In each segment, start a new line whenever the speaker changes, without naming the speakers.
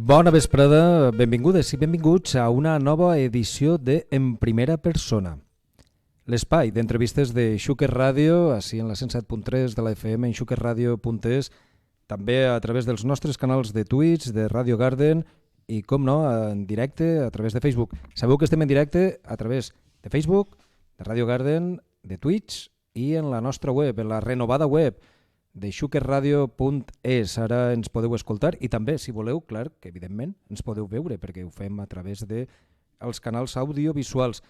Bona vesprada, benvingudes i benvinguts a una nova edició de En Primera Persona, l'espai d'entrevistes de Xúquer Ràdio, així en la 107.3 de la FM, en xúquerradio.es també a través dels nostres canals de Twitch, de Radio Garden i, com no, en directe a través de Facebook. Sabeu que estem en directe a través de Facebook, de Radio Garden, de Twitch i en la nostra web, en la renovada web de xúquerradio.es. Ara ens podeu escoltar i també, si voleu, clar, que evidentment ens podeu veure perquè ho fem a través dels canals audiovisuals.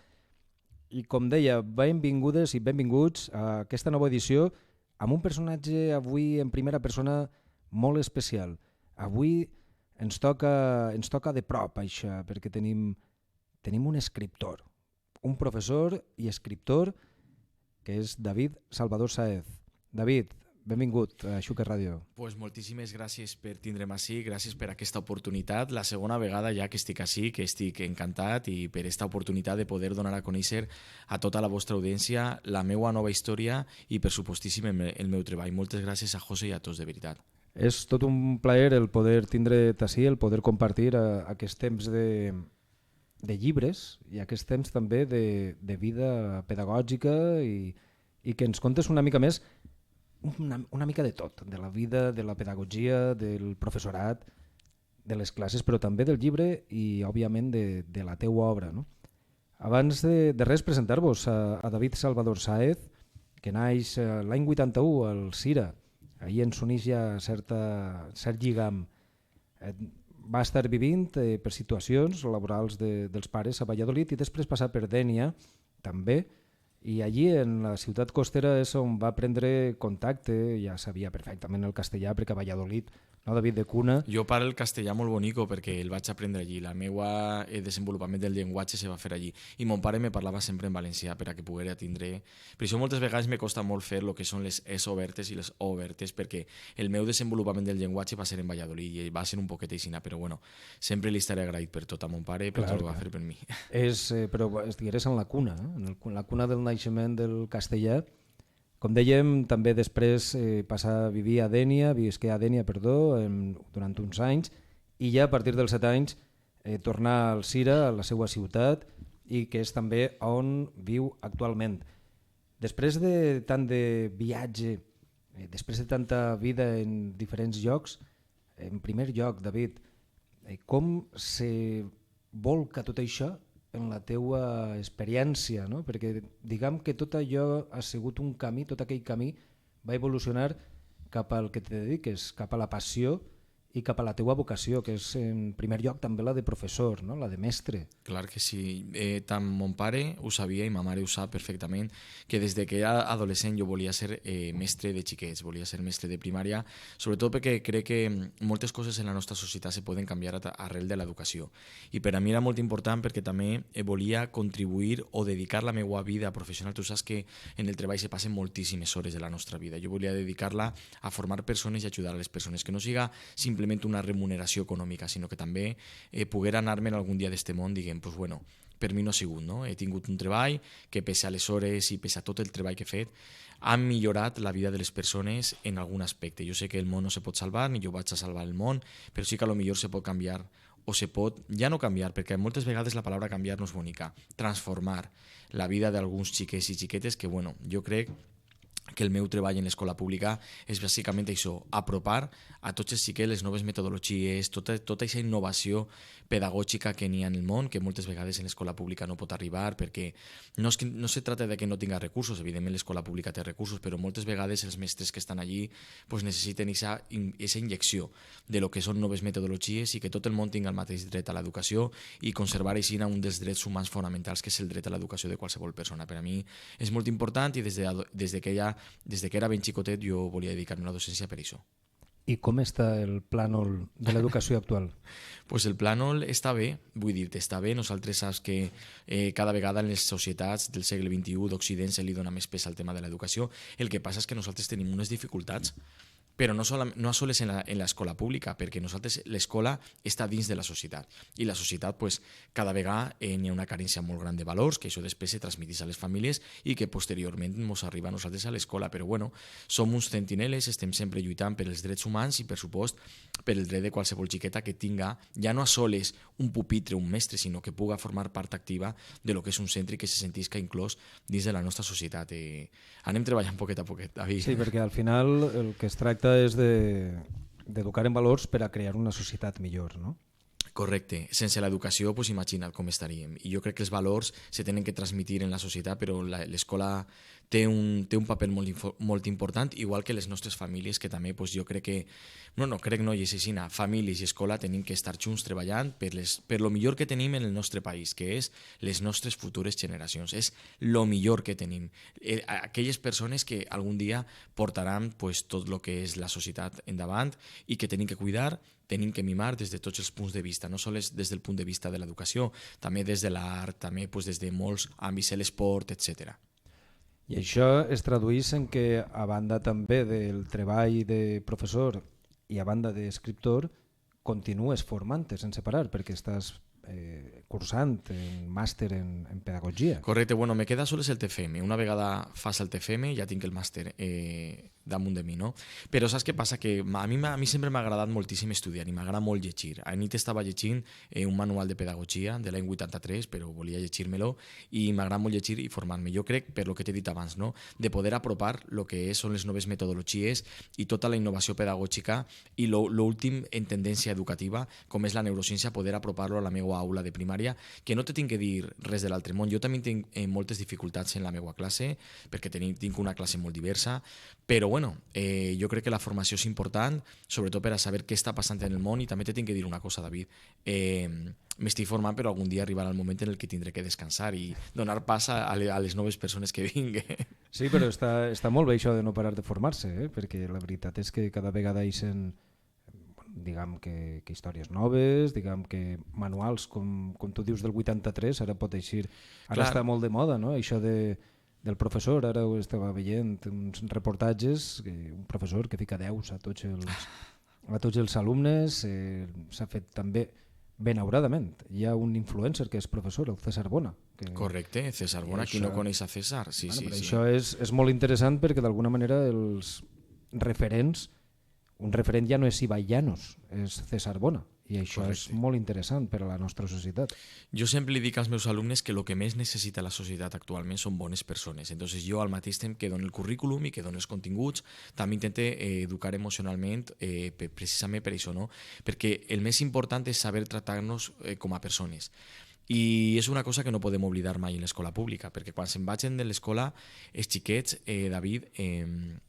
I com deia, benvingudes i benvinguts a aquesta nova edició amb un personatge avui en primera persona molt especial. Avui ens toca de prop això, perquè tenim un escriptor, un professor i escriptor que és David Salvador Sáez. David, benvingut a Xúquer Ràdio.
Pues moltíssimes gràcies per tindre'm ací, gràcies per aquesta oportunitat. La segona vegada ja que estic ací, que estic encantat, i per aquesta oportunitat de poder donar a conèixer a tota la vostra audiència la meva nova història i, per supostíssim, el meu treball. Moltes gràcies a José i a tots, de veritat.
És tot un plaer el poder tindre't ací, el poder compartir aquests temps de llibres i aquests temps també de vida pedagògica i que ens contes una mica més, una mica de tot, de la vida, de la pedagogia, del professorat, de les classes, però també del llibre i, òbviament, de la teua obra, no? Abans de res, presentar-vos a David Salvador Sáez, que naix l'any 81 al Cira. Ahir ens uneix ja cert lligam. Va estar vivint per situacions laborals dels pares a Valladolid i després passar per Dénia, també, i allí, en la ciutat costera, és on va prendre contacte, ja sabia perfectament el castellà, perquè a Valladolid, no, David, de cuna...
Jo parlo el castellà molt bonico perquè el vaig aprendre allí. La meva desenvolupament del llenguatge se va fer allí. I mon pare me parlava sempre en valencià per a que poguera tindre... Per això moltes vegades me costa molt fer el que són les es obertes i les o obertes, perquè el meu desenvolupament del llenguatge va ser en Valladolid i va ser un poquet aixina, però bueno, sempre li estaré agraït per tot a mon pare, per tot el que va fer per mi.
Però estigueres en la cuna, en la cuna del naixement del castellà. Com dèiem, també després passar a vivir a Dénia, durant uns anys, i ja a partir dels 7 anys tornar al Cira, a la seva ciutat, i que és també on viu actualment. Després de tant de viatge, després de tanta vida en diferents llocs, en primer lloc, David, com se volca tot això en la teua experiència, no? Perquè diguem que tot allò ha sigut un camí, tot aquell camí va evolucionar cap al que te dediques, cap a la passió i cap a la teua vocació, que és en primer lloc també la de professor, no? La de mestre.
Clar que sí. Tant mon pare ho sabia i ma mare ho sap perfectament, que des de que era adolescent jo volia ser mestre de xiquets, volia ser mestre de primària, sobretot perquè crec que moltes coses en la nostra societat se poden canviar arrel de l'educació. I per a mi era molt important perquè també volia contribuir o dedicar la meva vida professional. Tu saps que en el treball se passen moltíssimes hores de la nostra vida. Jo volia dedicar-la a formar persones i ajudar a les persones, que no siga simplement una remuneració econòmica, sinó que també poder anar-me'n algun dia d'este món diguem, pues bueno, per mi no ha sigut, no? He tingut un treball que pese a les hores i pese a tot el treball que he fet ha millorat la vida de les persones en algun aspecte. Jo sé que el món no se pot salvar, ni jo vaig a salvar el món, però sí que a lo millor se pot canviar o se pot, ja no canviar, perquè moltes vegades la paraula canviar no és bonica, transformar la vida d'alguns xiquets i xiquetes que, bueno, jo crec que el meu treball en l'escola pública és bàsicament això, apropar a tots els xiquets les noves metodologies, tota aquesta innovació pedagògica que n'hi ha en el món, que moltes vegades en l'escola pública no pot arribar, perquè no se tracta de que no tinga recursos, evidentment l'escola pública té recursos, però moltes vegades els mestres que estan allí pues, necessiten aquesta injecció de lo que són noves metodologies i que tot el món tinga el mateix dret a l'educació i conservar així un dels drets humans fonamentals, que és el dret a l'educació de qualsevol persona. Per a mi és molt important i des que era ben xicotet jo volia dedicar-me a la docència per això.
I com està el plànol de l'educació actual?
Pues el plànol està bé, vull dir-te, està bé. Nosaltres saps que cada vegada en les societats del segle XXI d'Occident se li dona més pes al tema de l'educació. El que passa és que nosaltres tenim unes dificultats, però no sols en l'escola pública, perquè nosaltres l'escola està dins de la societat i la societat pues, cada vegada n'hi ha una carència molt gran de valors, que això després se transmetís a les famílies i que posteriorment ens arriba a nosaltres a l'escola, però bueno, som uns centineles, estem sempre lluitant per els drets humans i per supost per el dret de qualsevol xiqueta que tinga ja no a soles un pupitre, un mestre, sinó que puga formar part activa de lo que és un centre i que se sentisca inclòs dins de la nostra societat. Anem treballant poquet a poquet, David.
Sí, perquè al final el que es tracta és d'educar en valors per a crear una societat millor, no?
Correcte. Sense l'educació, pues imagina't com estaríem. I jo crec que els valors se tenen que transmitir en la societat, però l'escola té un paper molt important, igual que les nostres famílies, que també pues, jo crec que... No, crec no, i és així, famílies i escola tenim que estar junts treballant per lo millor que tenim en el nostre país, que és les nostres futures generacions. És lo millor que tenim. Aquelles persones que algun dia portaran pues, tot el que és la societat endavant i que tenim que cuidar, tenim que mimar des de tots els punts de vista, no sols des del punt de vista de l'educació, també des de l'art, també pues, des de molts àmbits, l'esport, etc.
I això es tradueix en que, a banda també del treball de professor i a banda d'escriptor, continues formant-te sense parar, perquè estàs cursant un màster en pedagogia.
Correcte, bueno, me queda sols el TFM. Una vegada fas el TFM ja tinc el màster damunt de mi, no? Però saps què passa? Que a mi sempre m'ha agradat moltíssim estudiar i m'agrada molt llegir. A nit estava llegint un manual de pedagogia de l'any 83, però volia llegir-me-lo i m'agrada molt llegir i formar-me. Jo crec, per lo que t'he dit abans, no? De poder apropar el que són les noves metodologies i tota la innovació pedagògica i l'últim en tendència educativa, com és la neurociència, poder apropar-lo a la meva aula de primària, que no te tinc que dir res de l'altre món. Jo també tinc moltes dificultats en la meva classe, perquè tinc una classe molt diversa, però bueno, jo crec que la formació és important, sobretot per a saber què està passant en el món, i també te tinc que dir una cosa, David. M'estic formant, però algun dia arribarà el moment en el que tindré que descansar i donar pas a les noves persones que vinguen.
Sí, però està molt bé això de no parar de formar-se, perquè la veritat és que cada vegada eixen diguem que històries noves, diguem que manuals, com tu dius del 83, ara pot eixir. Ara
Clar.
està molt de moda, no? Això del professor, ara ho estava veient, uns reportatges, un professor que fica deus a tots els alumnes, s'ha fet també benauradament. Hi ha un influencer que és professor, el César Bona.
Correcte, César Bona, qui no coneix a César? Sí,
bueno,
sí.
Això és molt interessant perquè d'alguna manera els referents, un referent ja no és Ibai Llanos, és César Bona, i això
Correcte.
és molt interessant per a la nostra societat.
Jo sempre li dic als meus alumnes que el que més necessita la societat actualment són bones persones. Entonces jo al mateix temps que dono el currículum i que dono els continguts, també intente educar emocionalment precisament per això, no? Perquè el més important és saber tractar-nos com a persones. I és una cosa que no podem oblidar mai en l'escola pública, perquè quan se'n vagin de l'escola, els xiquets, David,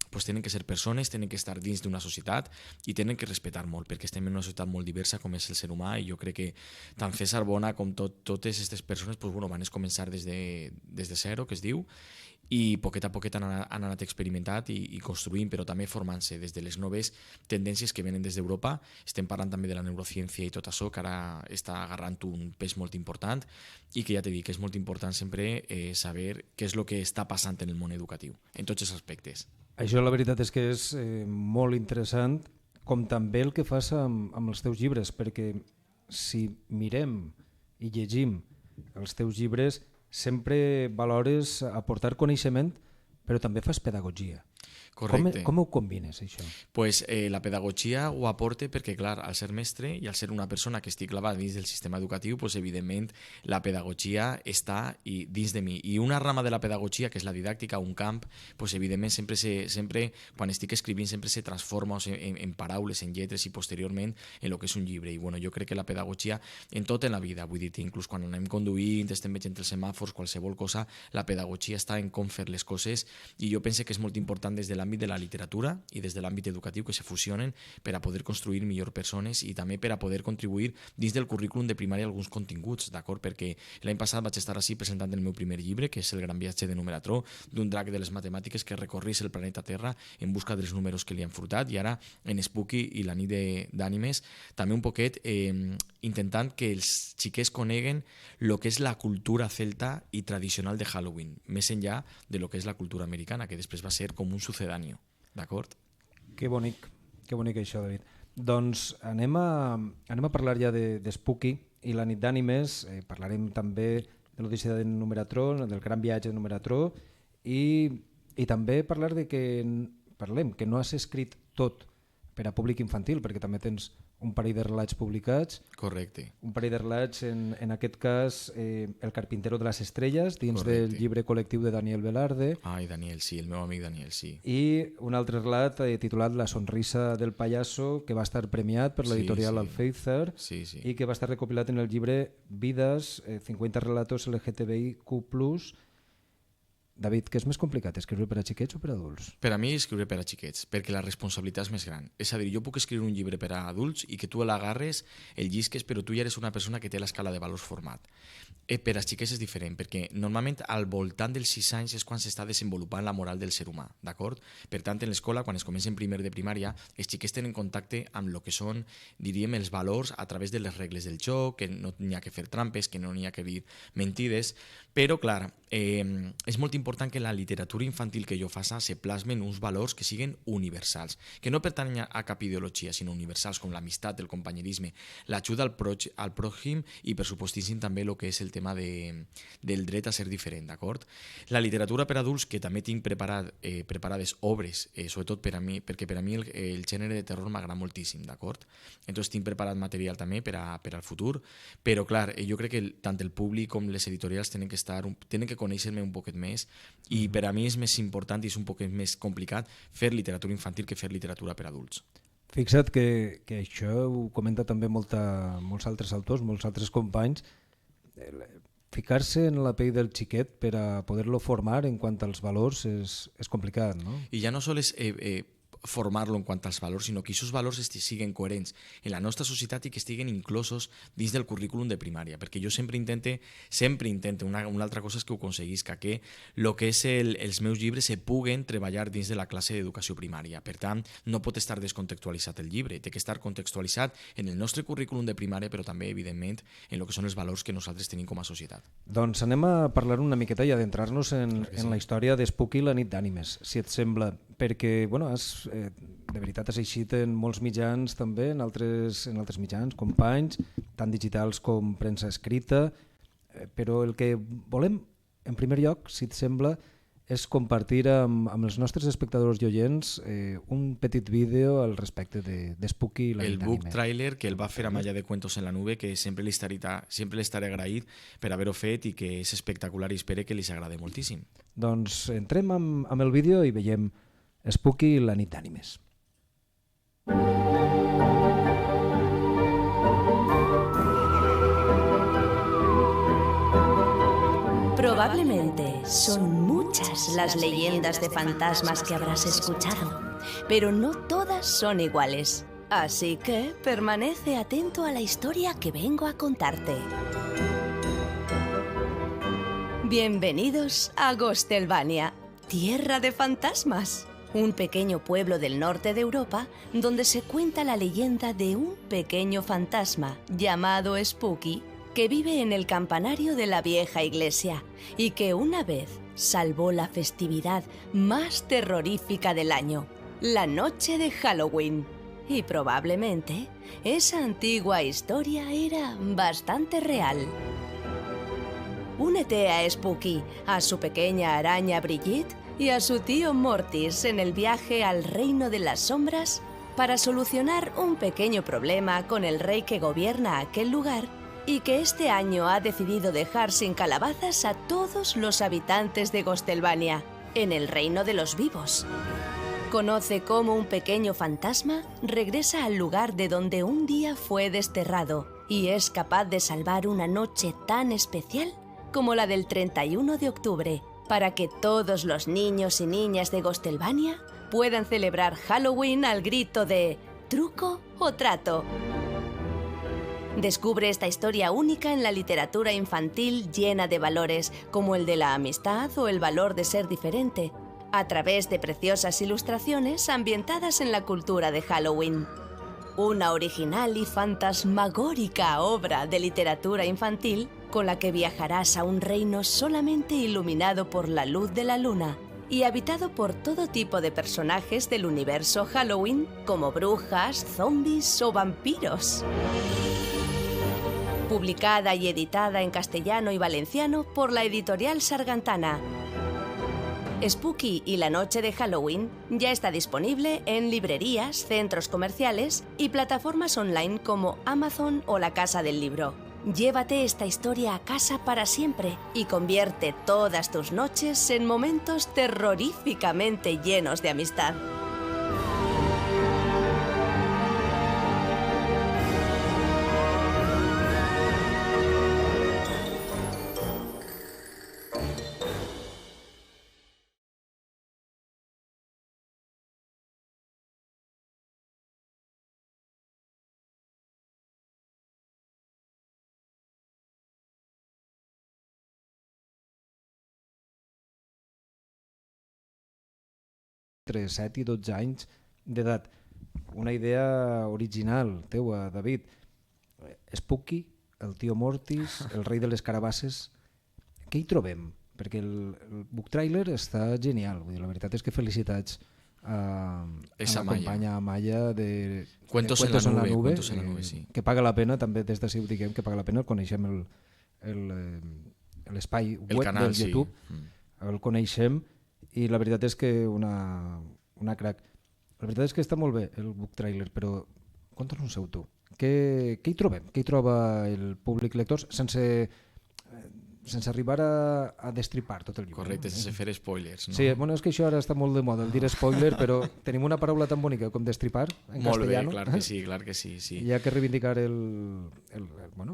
pues tenen que ser persones, tenen que estar dins d'una societat i tenen que respectar molt, perquè estem en una societat molt diversa com és el ser humà, i jo crec que tant César Bona com totes aquestes persones pues, bueno, van començar des de zero, que es diu, i poquet a poquet han anat experimentant i construint, però també formant-se des de les noves tendències que venen des d'Europa. Estem parlant també de la neurociència i tot això, que ara està agarrant un pes molt important, i que ja t'he dit que és molt important sempre saber què és el que està passant en el món educatiu, en tots els aspectes.
Això la veritat és que és molt interessant, com també el que fas amb els teus llibres, perquè si mirem i llegim els teus llibres sempre valores aportar coneixement, però també fas pedagogia.
Correcte.
Com ho combines, això?
Pues, la pedagogia ho aporta perquè, clar, al ser mestre i al ser una persona que estic clavada dins del sistema educatiu, pues, evidentment, la pedagogia està dins de mi. I una rama de la pedagogia, que és la didàctica, un camp, pues, evidentment, sempre, quan estic escrivint, sempre se transforma en paraules, en lletres i posteriorment en el que és un llibre. I bueno, jo crec que la pedagogia, en tot en la vida, vull dir, inclús quan anem conduint, estem veient els semàfors, qualsevol cosa, la pedagogia està en com fer les coses, i jo penso que és molt important des de l'àmbit de la literatura i des de l'àmbit educatiu que se fusionen per a poder construir millor persones i també per a poder contribuir dins del currículum de primària alguns continguts, d'acord? Perquè l'any passat vaig estar així presentant el meu primer llibre, que és El gran viatge de Numeratro, d'un drac de les matemàtiques que recorrís el planeta Terra en busca dels números que li han furtat, i ara en Spooky i la nit d'ànimes també un poquet intentant que els xiquets coneguen el que és la cultura celta i tradicional de Halloween, més enllà de lo que és la cultura americana, que després va ser com un sucedáneo, d'acord?
Que bonic això, David. Doncs anem a parlar ja de Spooky i la nit d'ànimes, parlarem també de l'Odissea de Numeratro, del gran viatge de Numeratro, i també parlar que no has escrit tot per a públic infantil, perquè també tens un parell de relats publicats.
Correcte.
Un parell de relats, en aquest cas, El carpintero de les estrelles, dins del llibre col·lectiu de Daniel Velarde.
Ai, Daniel, sí, el meu amic Daniel, sí.
I un altre relat titulat La sonrisa del pallasso, que va estar premiat per l'editorial Alféizar i que va estar recopilat en el llibre Vides, 50 relatos LGTBIQ+. David, què és més complicat, escriure per a xiquets o per a adults?
Per a mi escriure per a xiquets, perquè la responsabilitat és més gran. És a dir, jo puc escriure un llibre per a adults i que tu l'agarres, el llisques, però tu ja eres una persona que té l'escala de valors format. Per a xiquets és diferent, perquè normalment al voltant dels 6 anys és quan s'està desenvolupant la moral del ser humà, d'acord? Per tant, en l'escola, quan es comença en primer de primària, els xiquets tenen contacte amb el que són, diríem, els valors a través de les regles del joc, que no n'hi ha que fer trampes, que no n'hi ha que dir mentides, però, clar, és molt important que en la literatura infantil que jo faça se plasmen uns valors que siguin universals, que no pertanyen a cap ideologia, sinó universals, com l'amistat, el companyerisme, l'ajuda al pròxim i, per supostíssim, també el que és el tema del dret a ser diferent, d'acord? La literatura per adults, que també tinc preparades obres, sobretot per a mi, perquè per a mi el gènere de terror m'agrada moltíssim, d'acord? Entonces tinc preparat material també per al futur, però clar, jo crec que tant el públic com les editorials tenen que conèixer-me un poquet més i per a mi és més important i és un poquet més complicat fer literatura infantil que fer literatura per adults.
Fixa't que això ho comenta també molts altres autors, molts altres companys. Ficar-se en la pell del xiquet per a poder-lo formar en quant als valors és complicat, no?
I ja no sols formar-lo en quant als valors, sinó que aquests valors siguin coherents en la nostra societat i que estiguin inclosos dins del currículum de primària, perquè jo sempre intente, una altra cosa és que ho aconseguisca, que el que és els meus llibres se puguen treballar dins de la classe d'educació primària. Per tant, no pot estar descontextualitzat el llibre, té que estar contextualitzat en el nostre currículum de primària, però també, evidentment, en el que són els valors que nosaltres tenim com a societat.
Doncs anem a parlar una miqueta i adentrar-nos en la història d'Spooky, la nit d'ànimes, si et sembla, perquè, bueno, de veritat has eixit en molts mitjans també, en altres mitjans, companys, tant digitals com premsa escrita, però el que volem, en primer lloc, si et sembla, és compartir amb els nostres espectadors i oients un petit vídeo al respecte d'Spooky, la nit d'ànimes.
El book trailer que el va fer Amaya de Cuentos en la Nube, que sempre li estaré agraït per haver-ho fet i que és espectacular i espero que li agradi moltíssim.
Doncs entrem amb el vídeo i veiem Spooky, la nit d'ànimes.
Probablemente son muchas las leyendas de fantasmas que habrás escuchado, pero no todas son iguales. Así que permanece atento a la historia que vengo a contarte. Bienvenidos a Gostelvania, tierra de fantasmas. Un pequeño pueblo del norte de Europa donde se cuenta la leyenda de un pequeño fantasma llamado Spooky que vive en el campanario de la vieja iglesia y que una vez salvó la festividad más terrorífica del año, la noche de Halloween. Y probablemente esa antigua historia era bastante real. Únete a Spooky, a su pequeña araña Brigitte y a su tío Mortis en el viaje al reino de las sombras para solucionar un pequeño problema con el rey que gobierna aquel lugar y que este año ha decidido dejar sin calabazas a todos los habitantes de Gostelvania, en el reino de los vivos. Conoce cómo un pequeño fantasma regresa al lugar de donde un día fue desterrado y es capaz de salvar una noche tan especial como la del 31 de octubre, para que todos los niños y niñas de Gostelvania puedan celebrar Halloween al grito de «truco o trato». Descubre esta historia única en la literatura infantil llena de valores, como el de la amistad o el valor de ser diferente, a través de preciosas ilustraciones ambientadas en la cultura de Halloween. Una original y fantasmagórica obra de literatura infantil con la que viajarás a un reino solamente iluminado por la luz de la luna y habitado por todo tipo de personajes del universo Halloween, como brujas, zombies o vampiros. Publicada y editada en castellano y valenciano por la editorial Sargantana. Spooky y la noche de Halloween ya está disponible en librerías, centros comerciales y plataformas online como Amazon o la Casa del Libro. Llévate esta historia a casa para siempre y convierte todas tus noches en momentos terroríficamente llenos de amistad.
Entre 7 i 12 anys d'edat. Una idea original teua, David. Spooky, el tio Mortis, el rei de les carabasses. Què hi trobem? Perquè el book trailer està genial. Vull dir, la veritat és que felicitats a la companya Amaya de
Cuentos en la nube, sí.
Que paga la pena, també des d'ací ho diguem, que paga la pena, coneixem l'espai web del YouTube, el coneixem, i la veritat és que una crac. La veritat és que està molt bé el book trailer, però conta'ns un seu tu. Què hi trobem? Què hi troba el públic lectors sense arribar a destripar tot el llibre?
Correcte, sense fer spoilers. No?
Sí, bueno, és que això ara està molt de moda, el dir spoiler, però tenim una paraula tan bonica com destripar en
molt
castellano.
Molt bé, clar que sí.
Hi ha que reivindicar el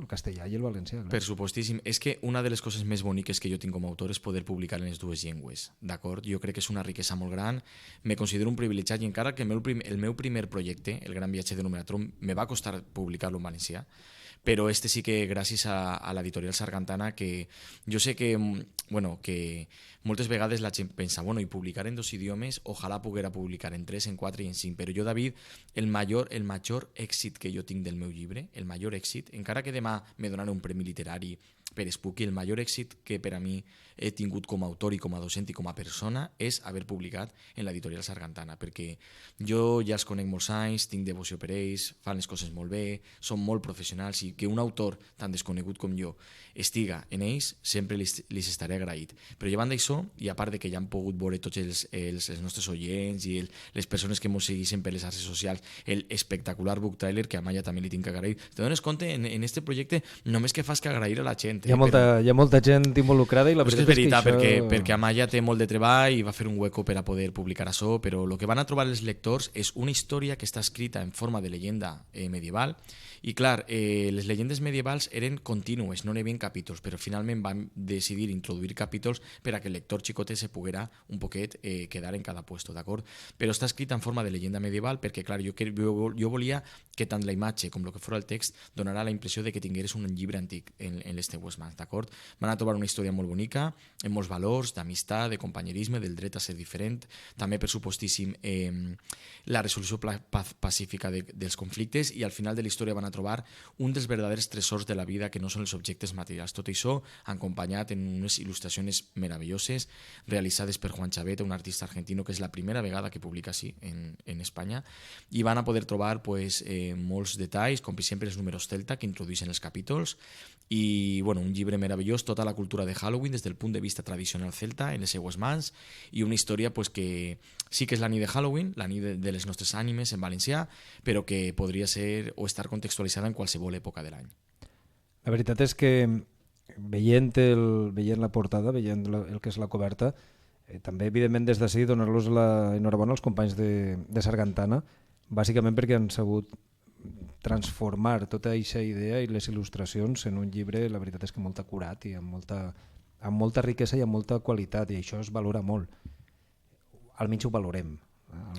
castellà i el valencià. Clar.
Per supostíssim. És que una de les coses més boniques que jo tinc com a autor és poder publicar en les dues llengües, d'acord? Jo crec que és una riquesa molt gran, me considero un privilegiat i encara que el meu primer projecte, El gran viatge de Numenatron, me va costar publicar-lo en valencià, però este sí que gràcies a l'editorial Sargantana, que jo sé que moltes vegades la gent pensa, i publicar en 2 idiomes, ojalà poguera publicar en 3, en 4 i en 5, però jo, David, el major èxit que jo tinc del meu llibre, el major èxit, encara que demà me donaré un premi literari per Spooky, el major èxit que per a mi he tingut com a autor i com a docent i com a persona és haver publicat en l'editorial Sargantana, perquè jo ja els conec molts anys, tinc devoció per ells, fan les coses molt bé, són molt professionals, i que un autor tan desconegut com jo estiga en ells, sempre li estaré agraït. Però llevant d'això, i a part de que ja han pogut veure tots els nostres oients i les persones que ens segueixen per les xarxes socials, el espectacular book trailer, que a Maya també li tinc que agrair. Te dones compte, en este projecte només que fas que agrair a la gent.
Hi ha molta gent involucrada i la veritat
és veritat, perquè Amaya té molt de treball i va fer un hueco per a poder publicar això, però el que van a trobar els lectors és una història que està escrita en forma de llegenda medieval, i clar, les llegendes medievals eren contínues, no n'hi havia capítols, però finalment van decidir introduir capítols per a que el lector xicotet se poguera un poquet quedar en cada puesto, d'acord? Però està escrita en forma de llegenda medieval perquè, clar, jo volia que tant la imatge com el que fos el text donarà la impressió de que tingueres un llibre antic en les teues mans, d'acord? Van a trobar una història molt bonica, amb molts valors, d'amistat, de companyerisme, del dret a ser diferent, també, per supostíssim, la resolució pacífica dels conflictes, i al final de la història van a trobar un dels verdaders tresors de la vida, que no són els objectes materials. Tot això acompanyat en unes il·lustracions meravelloses realitzades per Juan Chavete, un artista argentino que és la primera vegada que publica així en Espanya, i van a poder trobar molts detalls, com per exemple els números celta que introdueixen els capítols, i un llibre meravellós, tota la cultura de Halloween des del punt de vista tradicional celta en les seues mans, i una història que sí que és la nit de Halloween, la nit de les nostres ànimes en valencià, però que podria ser o estar contextualitzada en qualsevol època de l'any.
La veritat és que veient la portada, veient el que és la coberta, també evidentment des d'ací donar-los l'enhorabona als companys de Sargantana, bàsicament perquè han sabut transformar tota aquesta idea i les il·lustracions en un llibre, la veritat és que molt acurat i amb molta riquesa i amb molta qualitat, i això es valora molt. Almenys ho valorem.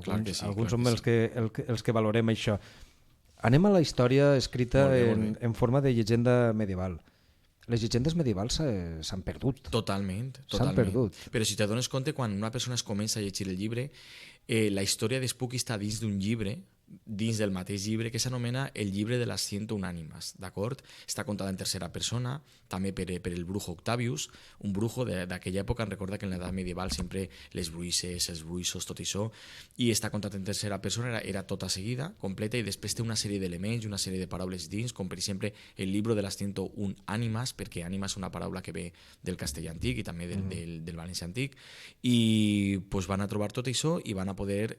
Alguns som els que valorem això. Anem a la història escrita en forma de llegenda medieval. Les llegendes medievals s'han perdut.
Totalment.
S'han perdut.
Però si te dones compte, quan una persona es comença a llegir el llibre, la història de Spooky està dins d'un llibre dins del mateix llibre que s'anomena El llibre de les 101 ànimes, d'acord? Està contada en tercera persona, també per el brujo Octavius, un brujo d'aquella època. Recorda que en l'edat medieval sempre les bruixes, els bruixos, tot això, i està contat en tercera persona, era tota seguida, completa, i després té una sèrie d'elements, una sèrie de paraules dins, com per exemple el llibre de les 101 ànimes, perquè ànima és una paraula que ve del castellà antic i també del valencià antic, i pues, van a trobar tot això i van a poder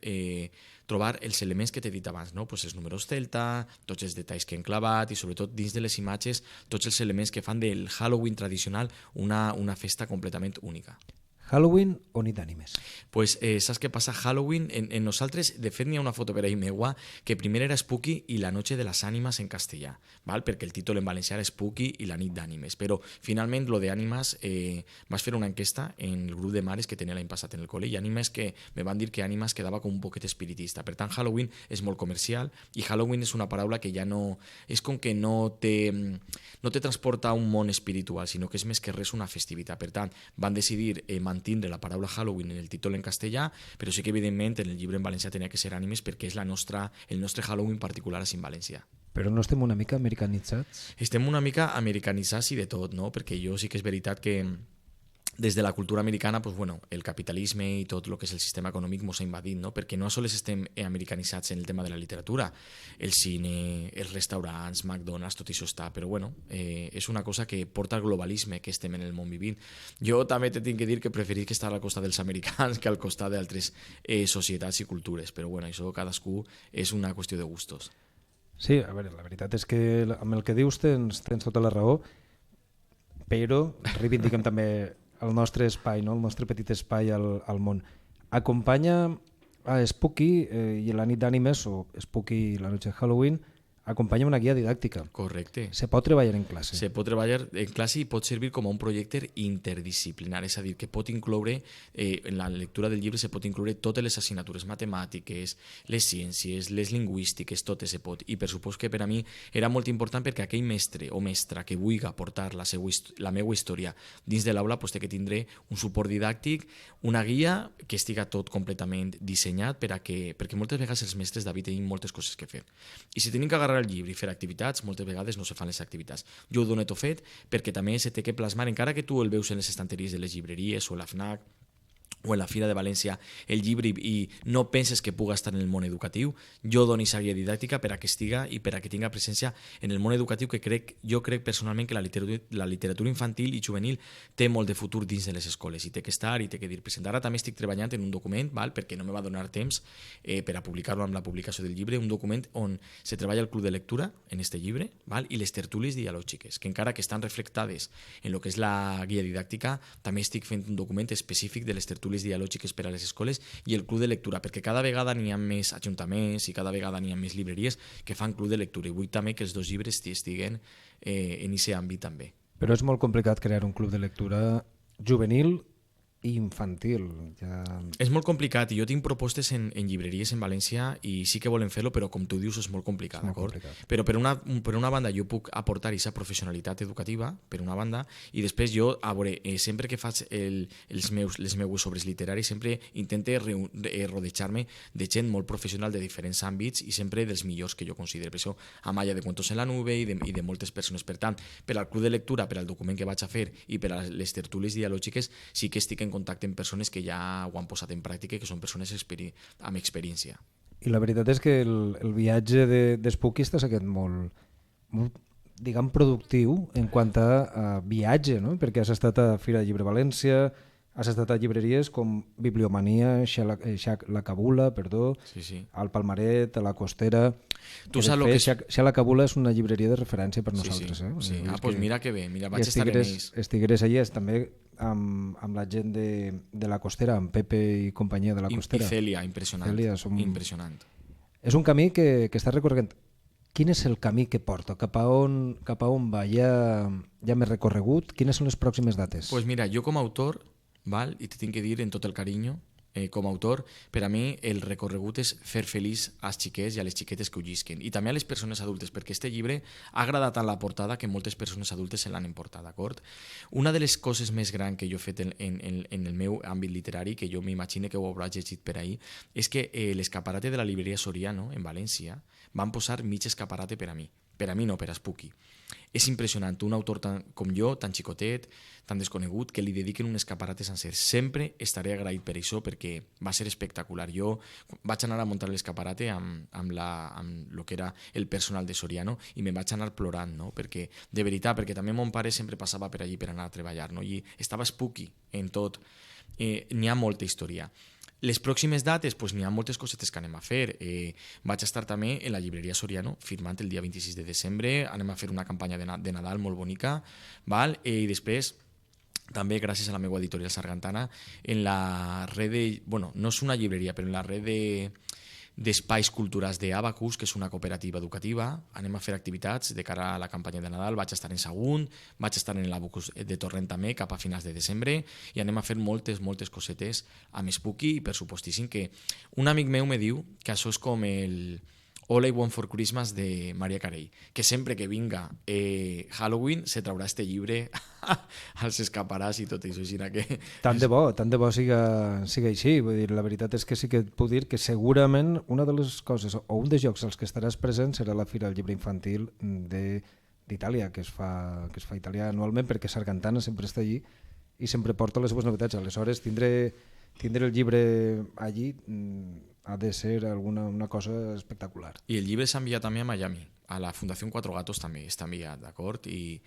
trobar els elements que t'he dit abans, no? Pues els números celta, tots els detalls que han clavat i sobretot dins de les imatges tots els elements que fan del Halloween tradicional una festa completament única.
Halloween o nit d'ànimes?
Pues saps què passa? Halloween, en nosaltres, de fet n'hi ha una foto per ahí meua, que primer era Spooky i la noche de las ánimas en castellà, val? Perquè el títol en valencià era Spooky i la nit d'ànimes, però finalment lo de ànimes vas fer una enquesta en el grup de mares que tenia l'any passat en el col·le, i ànimes que me van dir que ànimes quedava com un poquet espiritista. Per tant, Halloween és molt comercial i Halloween és una paraula que ja no... és com que no te transporta a un món espiritual, sinó que és més que res una festivitat. Per tant, van decidir mantindre la paraula Halloween en el títol en castellà, però sí que evidentment en el llibre en valencià tenia que ser ànimes perquè és el nostre Halloween particular així en València.
Però no estem una mica americanitzats?
Estem una mica americanitzats i de tot, no? Perquè jo sí que és veritat que des de la cultura americana, pues, bueno, el capitalisme i tot el que és el sistema econòmic ens ha invadit, no? Perquè no sols estem americanitzats en el tema de la literatura, el cine, els restaurants, McDonald's, tot això està, però bueno, és una cosa que porta al globalisme que estem en el món vivint. Jo també t'he de dir que preferís que estar al costat dels americans que al costat d'altres societats i cultures, però bueno, això cadascú és una qüestió de gustos.
Sí, a veure, la veritat és que amb el que dius tens tota la raó, però reivindiquem també el nostre espai, no? El nostre petit espai al món. Acompanya a Spooky i la nit d'ànimes, o Spooky i la noche de Halloween, acompanya una guia didàctica.
Correcte.
Se pot treballar en classe.
Se pot treballar en classe i pot servir com a un projecte interdisciplinar, és a dir, que pot incloure, en la lectura del llibre se pot incloure totes les assignatures matemàtiques, les ciències, les lingüístiques, totes se pot. I per supost que per a mi era molt important perquè aquell mestre o mestra que vulgui aportar la meva història dins de l'aula pues, té que tindre un suport didàctic, una guia que estiga tot completament dissenyat perquè moltes vegades els mestres, David, tenim moltes coses que fer. I si tenim que agarrar el llibre i fer activitats, moltes vegades no se fan les activitats. Jo ho dono tot fet perquè també se té que plasmar, encara que tu el veus en les estanteries de les llibreries o la FNAC o en la Fira de València, el llibre i no penses que puga estar en el món educatiu, jo dono aquesta guia didàctica per a que estiga i per a que tinga presència en el món educatiu, que jo crec personalment que la literatura infantil i juvenil té molt de futur dins de les escoles i té que estar i té que dir present. Ara també estic treballant en un document, perquè no me va donar temps per a publicar-lo amb la publicació del llibre, un document on se treballa el club de lectura en este llibre i les tertúlies dialògiques, que encara que estan reflectades en el que és la guia didàctica, també estic fent un document específic de les tertúlies dialògiques per a les escoles i el club de lectura, perquè cada vegada n'hi ha més ajuntaments i cada vegada n'hi ha més llibreries que fan club de lectura, i vull també que els dos llibres estiguen en aquest àmbit també.
Però és molt complicat crear un club de lectura juvenil i infantil. Ja...
És molt complicat i jo tinc propostes en llibreries en València i sí que volen fer-lo, però com tu dius és molt complicat, d'acord? Però per una banda jo puc aportar aquesta professionalitat educativa, per una banda, i després jo, a veure, sempre que faig les meus obres literaris sempre intente rodejar-me de gent molt professional de diferents àmbits i sempre dels millors que jo considero. Per això, Amaya de Cuentos en la Nube i de moltes persones. Per tant, per al club de lectura, per al document que vaig a fer i per a les tertúlies dialògiques sí que estic en contacte amb persones que ja ho han posat en pràctica i que són persones amb experiència.
I la veritat és que el viatge d'Spooky està sent molt, diguem, productiu en quant a viatge, no? Perquè has estat a Fira de Llibre València, has estat a llibreries com Bibliomania, La Cabula,
sí.
al Palmaret, a la Costera...
Tu saps el que és...
La Cabula és una llibreria de referència per nosaltres.
Sí. Doncs mira que bé, mira, vaig estar en ells.
Estigueres allà també amb la gent de la Costera, amb Pepe i companyia de la Costera.
I Cèlia, impressionant. Impressionant.
És un camí que està recorrent. Quin és el camí que porta? Cap a on va? Ja m'he recorregut? Quines són les pròximes dates?
Doncs mira, jo com a autor, i te tinc que dir en tot el carinyo, com a autor, per a mi el recorregut és fer feliç als xiquets i a les xiquetes que ho llisquen, i també a les persones adultes, perquè este llibre ha agradat tant la portada que moltes persones adultes se l'han emportat, d'acord? Una de les coses més grans que jo he fet en el meu àmbit literari, que jo m'imagino que ho hauràs llegit per ahir, és que l'escaparate de la llibreria Soriano, en València, van posar mig escaparate per a mi no, per a Spooky. És impressionant, un autor com jo, tan xicotet, tan desconegut, que li dediquen un escaparate sencer. Sempre estaré agraït per això, perquè va ser espectacular. Jo vaig anar a muntar l'escaparate amb lo que era el personal de Soriano i me'n vaig anar plorant, no? Perquè, de veritat, perquè també mon pare sempre passava per allí per anar a treballar, no? I estava Spooky en tot. N'hi ha molta història. Les pròximes dates, n'hi ha moltes cosetes que anem a fer. Vaig estar també en la llibreria Soriano, firmant el dia 26 de desembre. Anem a fer una campanya de Nadal molt bonica. Val? I després, també gràcies a la meva editorial Sargantana, en la red de... Bueno, no és una llibreria, però en la red d'espais culturals d'Abacus, que és una cooperativa educativa. Anem a fer activitats de cara a la campanya de Nadal. Vaig estar en Sagunt, vaig estar en l'Abacus de Torrent també, cap a finals de desembre, i anem a fer moltes cosetes amb Spooky, i per supostíssim que un amic meu me diu que això és com el All I Want for Christmas de Maria Carey, que sempre que vinga Halloween se traurà este llibre als escaparats i tot això. Que...
Tant de bo siga així. Vull dir, la veritat és que sí que et puc dir que segurament una de les coses, o un dels jocs als que estaràs present serà la Fira del Llibre Infantil d'Itàlia, que es fa italià anualment, perquè Sargantana sempre està allí i sempre porta les seves novetats. Aleshores, tindre el llibre allí ha de ser una cosa espectacular.
I el llibre s'ha enviat també a Miami, a la Fundació Cuatro Gatos també està enviat, d'acord? I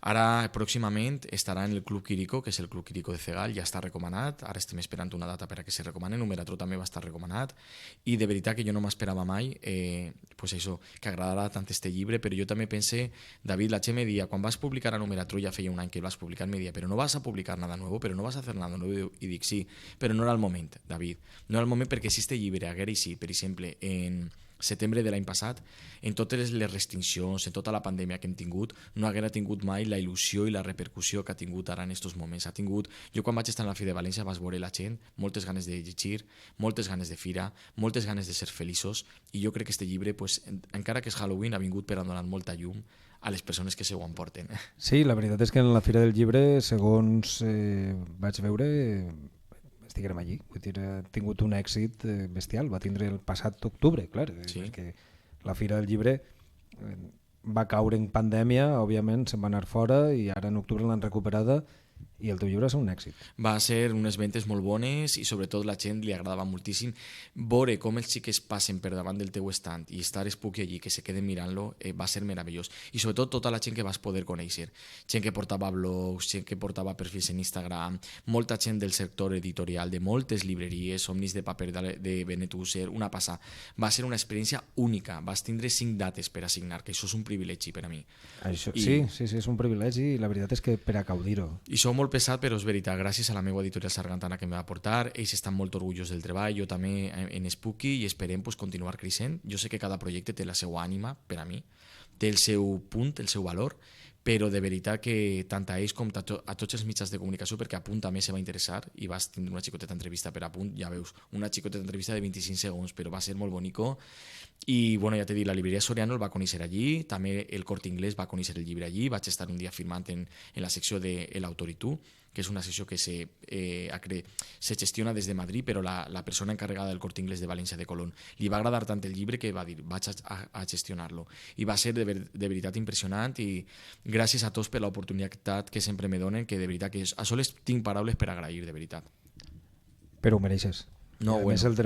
ara pròximament estarà en el Club Quirico, que és el Club Quirico de Cegal, ja està recomanat, ara estem esperant una data per a que se recomani, Numeratro també va estar recomanat, i de veritat que jo no m'esperava mai això, que agradarà tant este llibre, però jo també pense, David, la Che me dia, quan vas publicar a Numeratro, ja feia un any que el vas publicar, me dia, però no vas a publicar nada nuevo, però no vas a hacer nada nuevo, i dic, sí, però no era el moment, David, no era el moment, perquè si este llibre haguera així, per exemple, en setembre de l'any passat, en totes les restriccions, en tota la pandèmia que hem tingut, no haguera tingut mai la il·lusió i la repercussió que ha tingut ara en aquests moments. Jo quan vaig estar a la Fira de València vas veure la gent, moltes ganes de llegir, moltes ganes de fira, moltes ganes de ser feliços, i jo crec que este llibre, encara que és Halloween, ha vingut per a donar molta llum a les persones que se ho emporten.
Sí, la veritat és que en la Fira del Llibre, segons vaig veure, estiguem allí. Vull dir, ha tingut un èxit bestial. Va tindre el passat octubre, clar, sí. Perquè la Fira del Llibre va caure en pandèmia, òbviament se'n va anar fora i ara en octubre l'han recuperada i el teu llibre va ser un èxit.
Va ser unes ventes molt bones i sobretot la gent li agradava moltíssim. Veure com els xiques passen per davant del teu estand i estar Spooky allí, que se queden mirant-lo, va ser meravellós. I sobretot tota la gent que vas poder conèixer. Gent que portava blogs, gent que portava perfils en Instagram, molta gent del sector editorial, de moltes llibreries, Somnis de paper de Benetússer, una passa. Va ser una experiència única. Vas tindre 5 dates per assignar, que això és un privilegi per a mi.
Això, sí, és un privilegi i la veritat és que per a gaudir-ho.
I sou molt pesat, però és veritat, gràcies a la meva editorial Sargantana que em va portar, ells estan molt orgullosos del treball, jo també en Spooky, i esperem continuar creixent. Jo sé que cada projecte té la seva ànima, per a mi, té el seu punt, el seu valor, però de veritat que tant a ells com a tots els mitjans de comunicació, perquè a Punt també se va interessar i vas tindre una xicoteta entrevista per a Punt, ja veus, una xicoteta entrevista de 25 segons, però va ser molt bonico. I bueno, ja t'he dit, la llibreria Soriano el va conèixer allí, també el Corte Inglés va conèixer el llibre allí, vaig estar un dia firmant en la secció de l'autor i tu, que és una secció que se gestiona des de Madrid, però la persona encarregada del Corte Inglés de València de Colón li va agradar tant el llibre que va dir, vaig a gestionar-lo. I va ser de veritat impressionant, i gràcies a tots per l'oportunitat que sempre me donen, que de veritat que a sols tinc paraules per agrair, de veritat.
Però ho mereixes.
No,
a més, el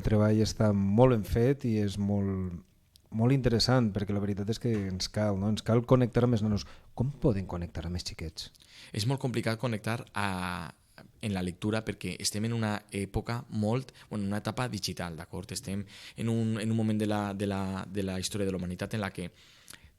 treball està molt ben fet i és molt interessant, perquè la veritat és que ens cal connectar amb els nanos. Com poden connectar amb els xiquets?
És molt complicat connectar en la lectura perquè estem en una època una etapa digital, d'acord? Estem en un moment de la història de la humanitat en la que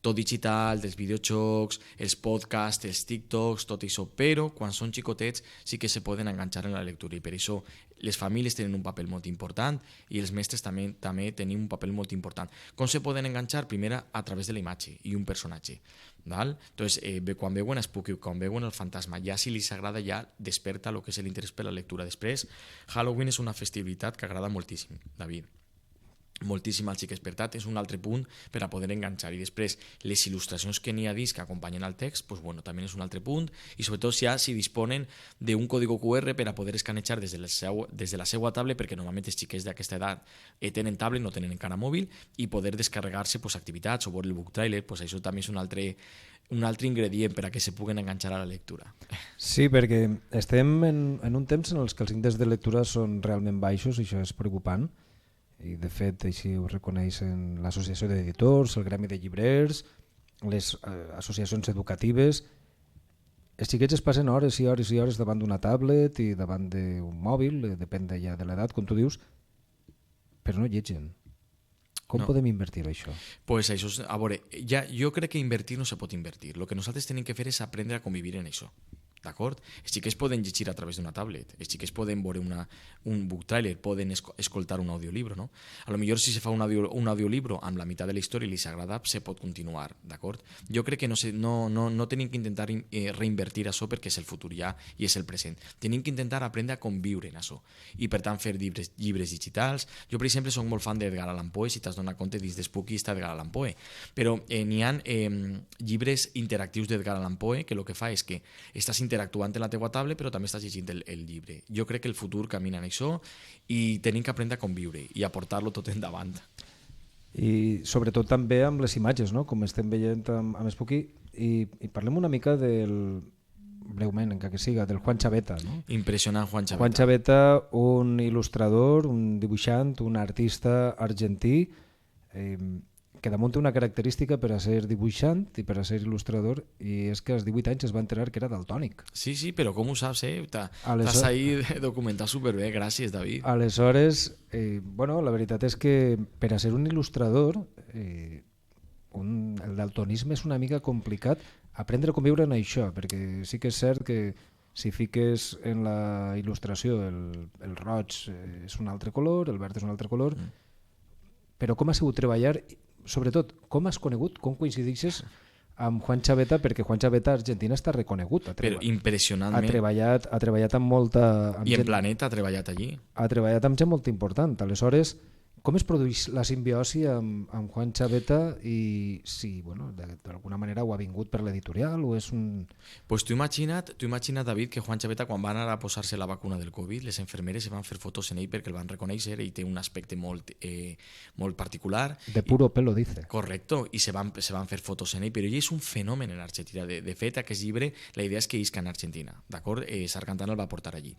tot digital, dels videojocs, els podcasts, els TikToks, tot això, però quan són xicotets sí que se poden enganxar en la lectura i per això les famílies tenen un paper molt important i els mestres també tenen un paper molt important. Com se poden enganxar? Primer a través de la imatge i un personatge. Val? Entonces, quan veuen Spooky, quan veuen el fantasma, ja si els agrada ja desperta el que és l'interès per la lectura. Després, Halloween és una festivitat que agrada moltíssim, David. Moltíssim als xiquets, per tant és un altre punt per a poder enganxar, i després les il·lustracions que n'hi ha dins que acompanyen al text, pues bueno, també és un altre punt, i sobretot si disponen d'un código QR per a poder escanejar des de la seva tablet, perquè normalment els xiquets d'aquesta edat tenen tablet, no tenen encara mòbil, i poder descarregar-se pues, activitats o veure el book trailer, pues això també és un altre ingredient per a que se puguen enganxar a la lectura.
Sí, perquè estem en un temps en els que els índexs de lectura són realment baixos, i això és preocupant. I de fet així ho reconeixen l'associació d'editors, el gremi de llibrers, les associacions educatives. Els xiquets es passen hores i hores i hores davant d'una tablet i davant d'un mòbil, depèn ja de l'edat, com tu dius, però no llegen. Com podem invertir això?
Pues això, a veure, jo crec que invertir no se pot invertir. El que nosaltres tenim que fer és aprendre a convivir en això. D'acord? Els xiquets poden llegir a través d'una tablet, els xiquets poden veure un book trailer, poden escoltar un audiolibro, no? A lo millor si se fa un audiolibro amb la meitat de la història i li s'agrada, se pot continuar, d'acord? Jo crec que no tenim que intentar reinvertir això perquè és el futur ja i és el present. Tenim que intentar aprendre a conviure en això i per tant fer llibres digitals. Jo, per exemple, soc molt fan d'Edgar Allan Poe, si t'has donat compte, dins d'Spooky està Edgar Allan Poe, però n'hi ha llibres interactius d'Edgar Allan Poe que el que fa és que estàs interactuant en la teua tablet però també estàs llegint el llibre. Jo crec que el futur camina en això i tenim que aprendre a conviure i a portar-lo tot endavant.
I sobretot també amb les imatges, no? Com estem veient amb Spooky, i parlem una mica breument, encara que siga, del Juan Chaveta. No?
Impressionant Juan Chaveta.
Juan Chaveta, un il·lustrador, un dibuixant, un artista argentí, que damunt té una característica per a ser dibuixant i per a ser il·lustrador, i és que als 18 anys es va enterar que era daltònic.
Sí, però com ho saps, t'has ahí documentat superbé, gràcies, David.
Aleshores, la veritat és que per a ser un il·lustrador el daltonisme és una mica complicat aprendre a conviure en això, perquè sí que és cert que si fiques en la il·lustració el roig és un altre color, el verd és un altre color, però com ha sigut treballar, sobretot com has conegut, com coincidixes amb Juan Chaveta, perquè Juan Chaveta a Argentina està reconegut.
Però impressionantment.
Ha treballat amb molta...
I en Planeta ha treballat allí.
Ha treballat amb gent molt important. Aleshores, com es produeix la simbiosi amb Juan Chaveta i si d'alguna manera ho ha vingut per l'editorial o és un...
Pues tu imagina't, David, que Juan Chaveta quan va anar a posar-se la vacuna del Covid, les infermeres se van fer fotos en ell perquè el van reconèixer i té un aspecte molt particular.
De puro pelo, dice.
Correcto, i se van fer fotos en ell, però ell és un fenomen en Argentina. De fet, aquest llibre, la idea és que isca en Argentina, d'acord? Sargantana el va portar allí.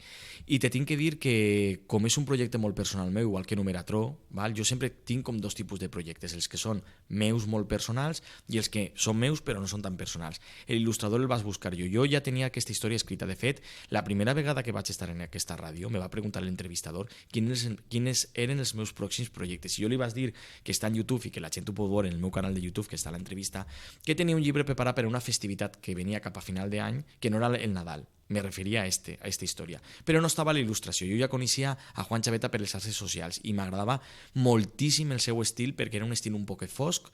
I te tinc que dir que, com és un projecte molt personal meu, igual que Numeratró, jo sempre tinc com dos tipus de projectes, els que són meus molt personals i els que són meus però no són tan personals. L'il·lustrador el vas buscar jo. Jo ja tenia aquesta història escrita. De fet, la primera vegada que vaig estar en aquesta ràdio me va preguntar l'entrevistador quins eren els meus pròxims projectes. I jo li vaig dir que està en YouTube i que la gent ho pot veure en el meu canal de YouTube, que està a l'entrevista, que tenia un llibre preparat per a una festivitat que venia cap a final d'any, que no era el Nadal. Me referia a esta història. Però no estava a la il·lustració. Jo ja coneixia a Juan Chaveta per les xarxes socials i m'agradava moltíssim el seu estil perquè era un estil un poc fosc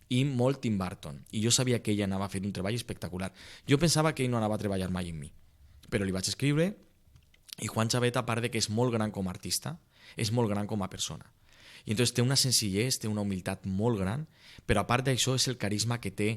i molt Tim Burton. I jo sabia que ell anava a fer un treball espectacular. Jo pensava que ell no anava a treballar mai en mi. Però li vaig escriure i Juan Chaveta, a part de que és molt gran com a artista, és molt gran com a persona. I entonces té una senzillesa, té una humilitat molt gran, però a part d'això és el carisma que té.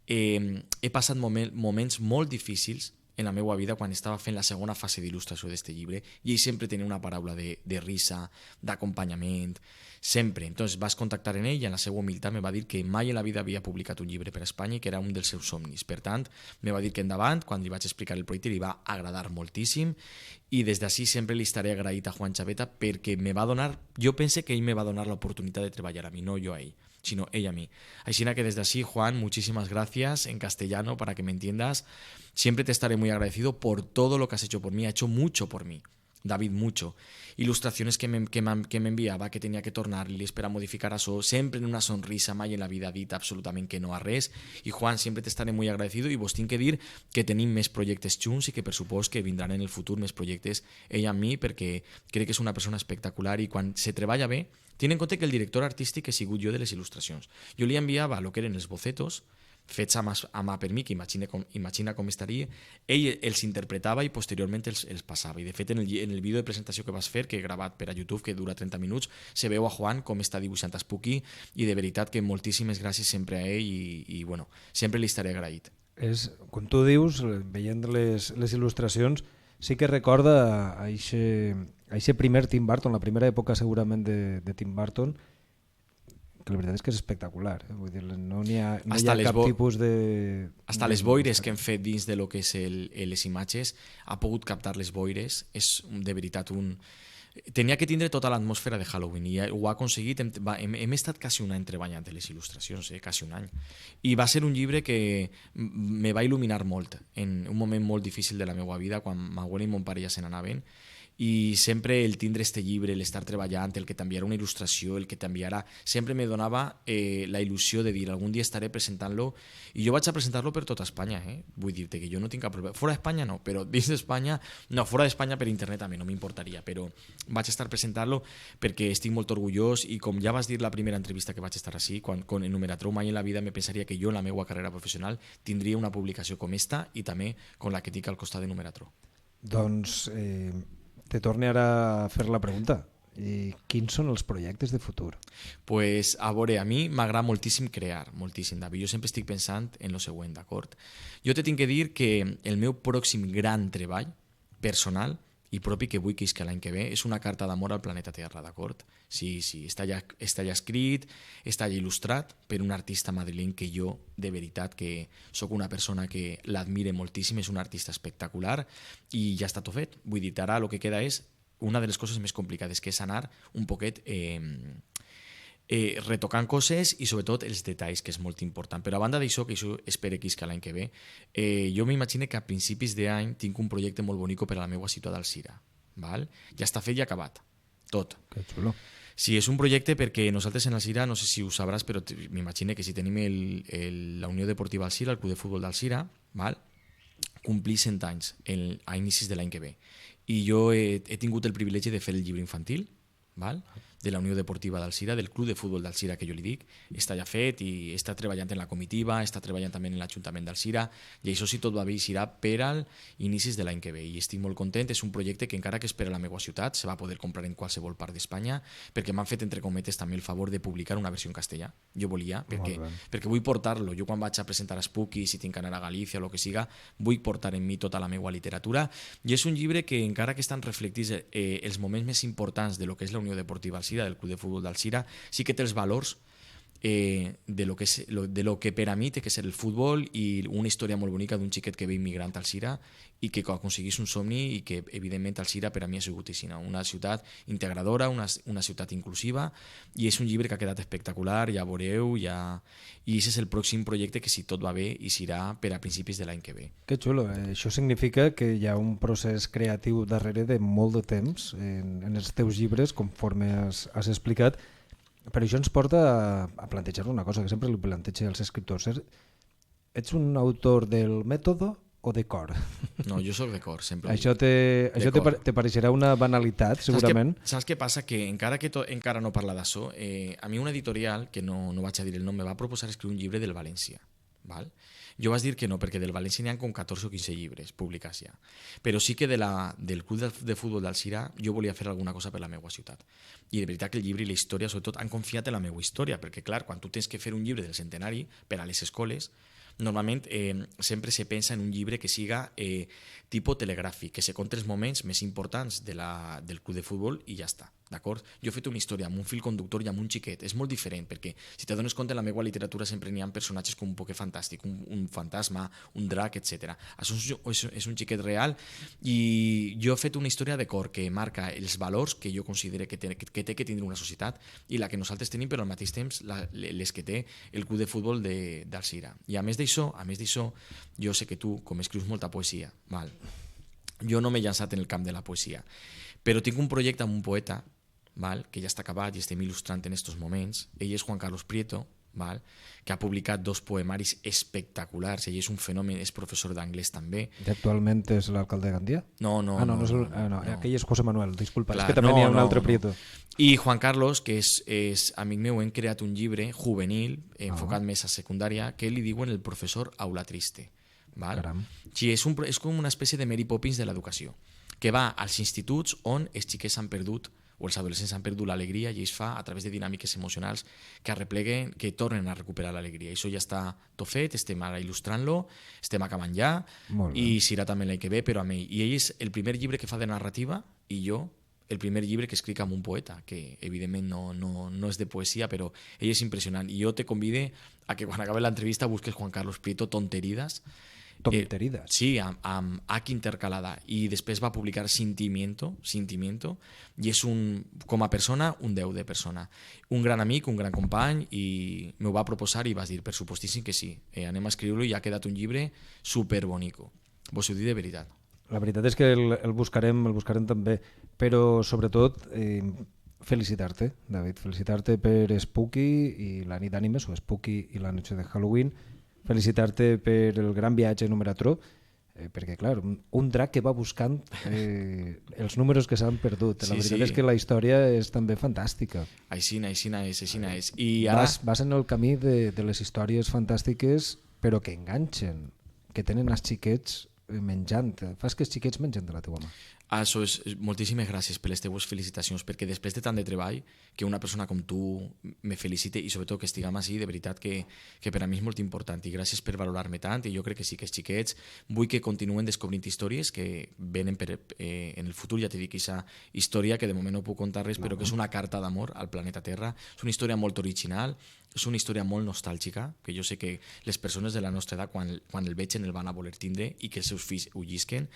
He passat moments molt difícils en la meva vida quan estava fent la segona fase d'il·lustració d'este llibre i ell sempre tenia una paraula de risa, d'acompanyament, sempre. Entonces vas contactar en ell i en la seva humilitat me va dir que mai en la vida havia publicat un llibre per a Espanya i que era un dels seus somnis. Per tant, me va dir que endavant, quan li vaig explicar el projecte li va agradar moltíssim i des d'ací sempre li estaré agraït a Juan Chaveta perquè me va donar, jo pense que ell me va donar l'oportunitat de treballar a mi, no jo a ell, sino ella a mí. Así que desde así, Juan, muchísimas gracias en castellano para que me entiendas. Siempre te estaré muy agradecido por todo lo que has hecho por mí. Ha hecho mucho por mí. David Mucho, il·lustracions que m'enviava, que tenia que tornar-les per a modificar això, sempre en una sonrisa, mai en la vida ha dit absolutament que no a res, i Juan, sempre t'estaré molt agradecido, i vos tinc que dir que tenim més projectes junts i que per supost que vindran en el futur més projectes ell amb mi, perquè crec que és una persona espectacular i quan se treballa bé, ten en compte que el director artístic he sigut jo de les il·lustracions. Jo li enviava el que eren els bocetos, fets a mà per mi, que imagina com estaria, ell els interpretava i posteriorment els passava. I de fet, en el vídeo de presentació que vas fer, que he gravat per a YouTube, que dura 30 minuts, se veu a Juan com està dibuixant Spooky, i de veritat que moltíssimes gràcies sempre a ell i bueno, sempre li estaré agraït.
Com tu dius, veient les il·lustracions, sí que recorda a aquest primer Tim Burton, la primera època segurament de Tim Burton, que la veritat és que és espectacular. Vull dir, no hi ha cap tipus de...
Hasta les boires que hem fet dins de lo que és les imatges, ha pogut captar les boires, és de veritat un... Tenia que tindre tota l'atmosfera de Halloween i ho ha aconseguit. Hem estat quasi un any treballant en les il·lustracions, quasi un any. I va ser un llibre que me va il·luminar molt en un moment molt difícil de la meva vida, quan ma abuela i mon pare ja se n'anaven, i sempre el tindre este llibre, l'estar treballant, el que t'enviara una il·lustració, el que t'enviara, sempre me donava la il·lusió de dir algun dia estaré presentant-lo, i jo vaig a presentar-lo per tota Espanya, vull dir-te que jo no tinc cap problema, fora d'Espanya no, però dins d'Espanya, no, fora d'Espanya per internet a mi no m'importaria, però vaig estar presentant-lo perquè estic molt orgullós, i com ja vas dir la primera entrevista que vaig estar així, quan en Numeratron mai en la vida me pensaria que jo en la meva carrera professional tindria una publicació com esta i també com la que tinc al costat de Numeratron.
Doncs te torne ara a fer la pregunta. I quins són els projectes de futur?
Pues, a veure, a mi m'agrada moltíssim crear, moltíssim, David. Jo sempre estic pensant en lo següent, d'acord? Jo te tinc que dir que el meu pròxim gran treball personal i propi que vull que isca l'any que ve és una carta d'amor al planeta Terra, d'acord? Sí, està ja escrit, està ja il·lustrat per un artista madrileny que jo, de veritat, que sóc una persona que l'admire moltíssim, és un artista espectacular i ja està tot fet. Vull dir, ara el que queda és una de les coses més complicades, que és anar un poquet retocant coses i sobretot els detalls, que és molt important. Però a banda d'això, que això espero que isca l'any que ve, jo m'imagino que a principis d'any tinc un projecte molt bonic per a la meva ciutat d'Alzira. Ja està fet i acabat, tot.
Que xulo.
Sí, és un projecte perquè nosaltres en Alzira, no sé si ho sabràs, però m'imagino que si tenim la Unió Deportiva Alzira, el Club de Futbol d'Alzira, complir 100 anys a inicis de l'any que ve. I jo he tingut el privilegi de fer el llibre infantil, de la Unió Deportiva d'Alzira, del Club de Futbol d'Alzira, que jo li dic, està ja fet i està treballant en la comitiva, està treballant també en l'Ajuntament d'Alzira, i això, si tot va bé, serà per als inicis de l'any que ve. I estic molt content, és un projecte que encara que és per a la meva ciutat, se va poder comprar en qualsevol part d'Espanya, perquè m'han fet, entre cometes, també el favor de publicar una versió en castellà. Jo volia, perquè vull portar-lo. Jo quan vaig a presentar a Spooky, si tinc que anar a Galícia o el que siga, vull portar en mi tota la meva literatura, i és un llibre que, encara que estan reflectits els moments més importants de lo que és la Unió Deportiva Alzira, del Club de Futbol d'Alzira, sí que té els valors de lo que per a mi té que ser el futbol, i una història molt bonica d'un xiquet que ve immigrant a Alzira i que aconseguís un somni, i que evidentment Alzira per a mi ha sigut una ciutat integradora, una ciutat inclusiva, i és un llibre que ha quedat espectacular, ja veureu, i aquest és el pròxim projecte que, si tot va bé, i serà per a principis de l'any que ve.
Que xulo, això significa que hi ha un procés creatiu darrere de molt de temps en els teus llibres, conforme has explicat. Per això ens porta a plantejar una cosa que sempre li planteja als escriptors. Ets un autor del mètode o de cor?
No, jo sóc de cor, sempre.
Això te pareixerà una banalitat, segurament?
Saps què passa? Que encara no parla d'això. A mi una editorial, que no vaig a dir el nom, me va proposar escriure un llibre del València. Jo vaig dir que no, perquè del València n'hi ha com 14 o 15 llibres publicats ja. Però sí que del Club de Futbol d'Alzira jo volia fer alguna cosa per la meva ciutat. I de veritat que el llibre i la història, sobretot, han confiat en la meva història, perquè, clar, quan tu tens que fer un llibre del centenari per a les escoles, normalment sempre se pensa en un llibre que siga tipus telegràfic, que se conti els moments més importants del club de futbol i ja està, d'acord? Jo he fet una història amb un fil conductor i amb un xiquet, és molt diferent, perquè si te dones compte en la meva literatura sempre n'hi ha personatges com un poquet fantàstic, un fantasma, un drac, etc. Això és un xiquet real, i jo he fet una història de cor que marca els valors que jo considero que té que tindre una societat i la que nosaltres tenim, però al mateix temps les que té el club de futbol d'Alzira. I a més d'això, jo sé que tu, com escrius molta poesia, jo no m'he llançat en el camp de la poesia, Però tinc un projecte amb un poeta, val? Que ja està acabat i estem il·lustrant en aquests moments. Ell és Juan Carlos Prieto, val? Que ha publicat 2 poemaris espectaculars. Ell és un fenomen, és professor d'anglès també.
I actualment és l'alcalde de Gandia?
No.
Aquell és José Manuel, disculpa,
Clar,
és que també n'hi ha un altre Prieto.
I Juan Carlos, que és amic meu, hem creat un llibre juvenil, enfocat més a secundària, que li diuen el professor Aula Triste. Val? Sí, és com una espècie de Mary Poppins de l'educació, que va als instituts on els xiquets han perdut o els adolescents han perdut l'alegria i es fa a través de dinàmiques emocionals que arrepleguen, que tornen a recuperar l'alegria. Això ja està tot fet, estem ara il·lustrant-lo, estem acabant ja i serà també l'any que ve, però amb ell. I ell és el primer llibre que fa de narrativa i jo el primer llibre que escric amb un poeta, que evidentment no és de poesia, però ell és impressionant. I jo te convide a que quan acabi l'entrevista busques Juan Carlos Prieto, Tonteridas.
Tonteridas.
Sí, amb H intercalada. I després va publicar Sentimiento, i és com a persona, un 10 de persona. Un gran amic, un gran company, i m'ho va proposar i vas dir, per supostíssim que sí. Anem a escriure-lo i ha quedat un llibre superbonico. Vos ho dic de veritat.
La veritat és que el buscarem també, però sobretot felicitar-te, David, felicitar-te per Spooky i la nit d'ànimes, o Spooky i la noche de Halloween, felicitar-te per el gran viatge en Numeratro, perquè clar, un drac que va buscant els números que s'han perdut. La veritat és que la història és també fantàstica.
Aixina és. I ara...
Vas en el camí de les històries fantàstiques, però que enganxen, que tenen els xiquets menjant. Fas que els xiquets mengen de la teua mà.
Això és, moltíssimes gràcies per les teves felicitacions, perquè després de tant de treball, que una persona com tu me felicite i sobretot que estiguem així, de veritat que per a mi és molt important i gràcies per valorar-me tant i jo crec que sí que els xiquets vull que continuen descobrint històries que venen en el futur, ja t'he dit aquesta història que de moment no puc contar res, però que és una carta d'amor al planeta Terra, és una història molt original, és una història molt nostàlgica, que jo sé que les persones de la nostra edat quan el vegen el van a voler tindre i que els seus fills ho llisquen,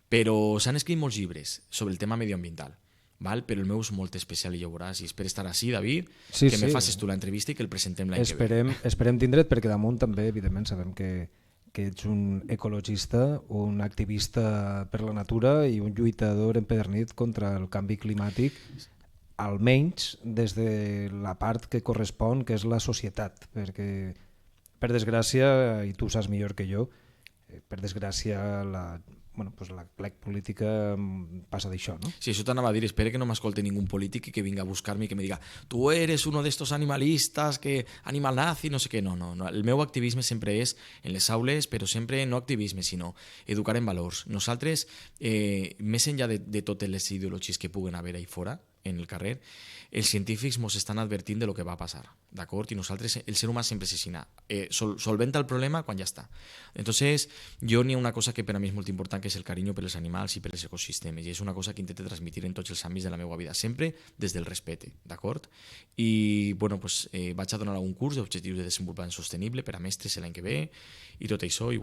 però s'han escrit molts llibres sobre el tema medioambiental, val? Però el meu és molt especial i ja veuràs, i espero estar així, David, que me facis tu l'entrevista i que el presentem l'any que ve.
Esperem tindre't, perquè damunt també, evidentment, sabem que ets un ecologista, un activista per la natura i un lluitador empedernit contra el canvi climàtic, almenys des de la part que correspon, que és la societat, perquè, per desgràcia, i tu saps millor que jo, per desgràcia la clec política passa d'això, no?
Sí, això t'anava a dir, espero que no m'escolti ningú polític i que vinga a buscar-me i que me diga tu eres uno de estos animalistas, que animal nazi, no sé què. No. El meu activisme sempre és en les aules, però sempre no activisme, sinó educar en valors. Nosaltres, més enllà de totes les ideologies que puguen haver ahí fora, en el carrer, els científics ens estan advertint de lo que va passar, d'acord? I nosaltres, el ser humà sempre s'assina. Solventa el problema quan ja està. Entonces, jo n'hi ha una cosa que per a mi és molt important, que és el carinyo per als animals i per als ecosistemes, i és una cosa que intento transmitir en tots els àmbits de la meva vida, sempre des del respecte, d'acord? I, vaig a donar algun curs d'objectius de desenvolupament sostenible per a mestres l'any que ve, i tot això, i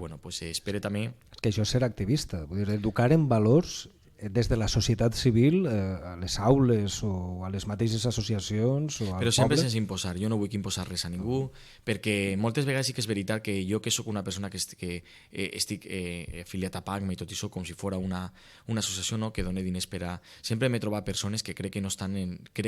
espero també...
Que això és ser activista, vull dir, educar en valors des de la societat civil a les aules o a les mateixes associacions o al
però sempre
poble.
sense imposar, jo no vull imposar res a ningú, perquè moltes vegades sí que és veritat que jo, que sóc una persona que estic afiliat a PACMA i tot això, com si fos una associació, no, que doni diners per a... Sempre m'he trobat persones que crec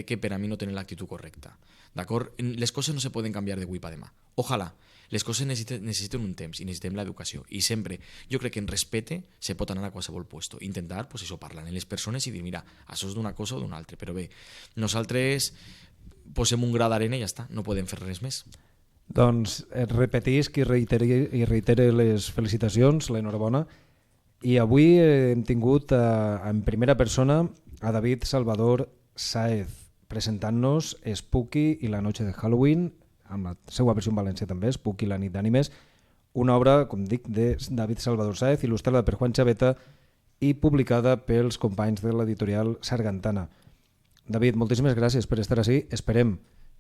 que per a mi no tenen l'actitud correcta, d'acord? Les coses no se poden canviar d'avui per demà, ojalà. Les coses necessiten un temps i necessitem l'educació, i sempre jo crec que en respecte se pot anar a qualsevol puesto, intentar parlar amb les persones i dir, mira, això és d'una cosa o d'una altra, però bé, nosaltres posem un gra d'arena i ja està, no podem fer res més.
Doncs repetisc i reitere les felicitacions, l'enhorabona, i avui hem tingut en primera persona a David Salvador Sáez presentant-nos Spooky i la noche de Halloween, amb la seva versió en valencià també, Spooky i la nit d'ànimes, una obra, com dic, de David Salvador Sáez, il·lustrada per Juan Chaveta i publicada pels companys de l'editorial Sargantana. David, moltíssimes gràcies per estar així. Esperem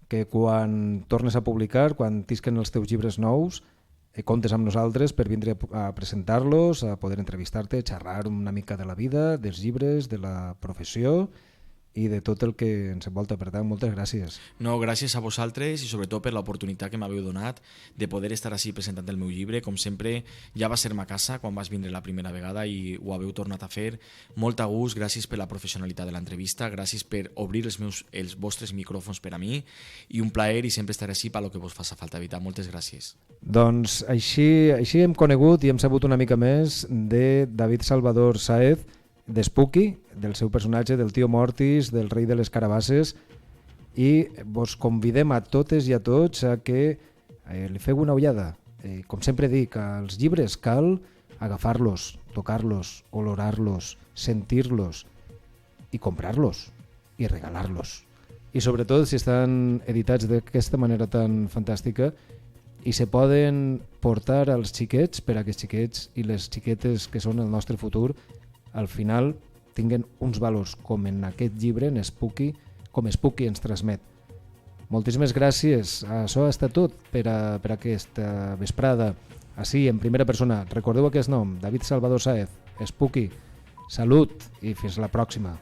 que quan tornes a publicar, quan tisquen els teus llibres nous, comptes amb nosaltres per vindre a presentar-los, a poder entrevistar-te, xerrar una mica de la vida, dels llibres, de la professió i de tot el que ens envolta. Per tant, moltes gràcies.
No, gràcies a vosaltres i sobretot per l'oportunitat que m'haveu donat de poder estar així presentant el meu llibre. Com sempre, ja va ser ma casa quan vas vindre la primera vegada i ho haveu tornat a fer. Molt a gust, gràcies per la professionalitat de l'entrevista, gràcies per obrir els vostres micròfons per a mi i un plaer i sempre estaré així per lo que vos faça falta, veritat. Moltes gràcies.
Doncs així hem conegut i hem sabut una mica més de David Salvador Sáez, de Spooky, del seu personatge, del tio Mortis, del rei de les carabasses, i vos convidem a totes i a tots a que li feu una ullada. Com sempre dic, als llibres cal agafar-los, tocar-los, olorar-los, sentir-los i comprar-los i regalar-los. I sobretot si estan editats d'aquesta manera tan fantàstica i se poden portar als xiquets per a que els xiquets i les xiquetes que són el nostre futur al final tinguen uns valors com en aquest llibre, en Spooky, com Spooky ens transmet. Moltíssimes gràcies. Això ha estat tot per a aquesta vesprada. Així, en primera persona. Recordeu aquest nom, David Salvador Sáez, Spooky. Salut i fins la pròxima.